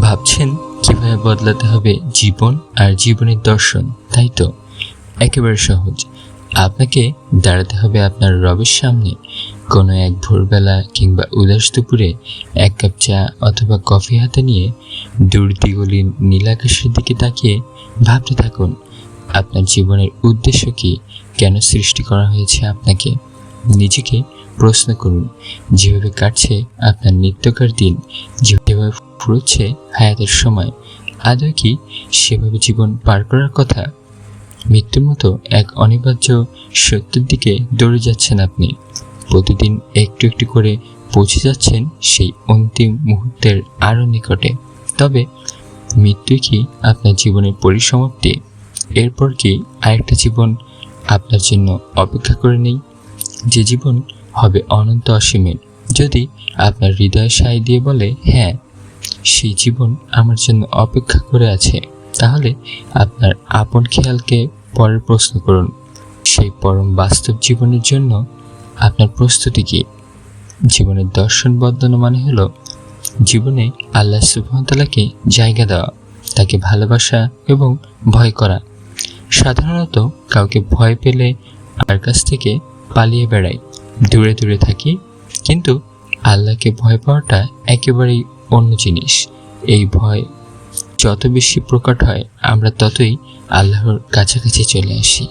ভাবছেন কিভাবে বদলাতে হবে জীবন আর জীবনের দর্শন, তাই তো? একেবারে সহজ। আপনাকে দাঁড়াতে হবে আপনার রবের সামনে। কোনো এক ভোরবেলা কিংবা উদাস দুপুরে এক কাপ চা অথবা কফি হাতে নিয়ে দূর দিগলীর নীলাকাশের দিকে তাকিয়ে ভাবতে থাকুন, আপনার জীবনের উদ্দেশ্য কি, কেন সৃষ্টি করা হয়েছে আপনাকে। নিজেকে প্রশ্ন করুন, যেভাবে কাটছে আপনার নিত্যকার দিন, যেভাবে ফুরোচ্ছে হায়াতের সময়, আদৌ কি সেভাবে জীবন পার করার কথা? মৃত্যুর মতো এক অনিবার্য সত্যের দিকে দৌড়ে যাচ্ছেন আপনি। প্রতিদিন একটু একটু করে পৌঁছে যাচ্ছেন সেই অন্তিম মুহূর্তের আরও নিকটে। তবে মৃত্যুই কি আপনার জীবনের পরিসমাপ্তি? এরপর কি আরেকটা জীবন আপনার জন্য অপেক্ষা করে নেই, যে জীবন হবে অনন্ত অসীমের? যদি আপনার হৃদয় সায় দিয়ে বলে হ্যাঁ, সেই জীবন আমার জন্য অপেক্ষা করে আছে, তাহলে আপনার আপন খেয়ালকে পরের প্রশ্ন করুন, সেই পরম বাস্তব জীবনের জন্য আপনার প্রস্তুতি কি? জীবনের দর্শন বদলানো মানে হলো জীবনে আল্লাহ সুবহানাহু ওয়া তাআলাকে জায়গা দেওয়া, তাকে ভালোবাসা এবং ভয় করা। সাধারণত কাউকে ভয় পেলে তার কাছ থেকে পালিয়ে বেড়াই, দূরে দূরে থাকি, কিন্তু আল্লাহকে ভয় পাওয়াটা একেবারেই অন্য জিনিস। এই ভয় যত বেশি প্রকট হয়, আমরা ততই আল্লাহর কাছাকাছি চলে আসি।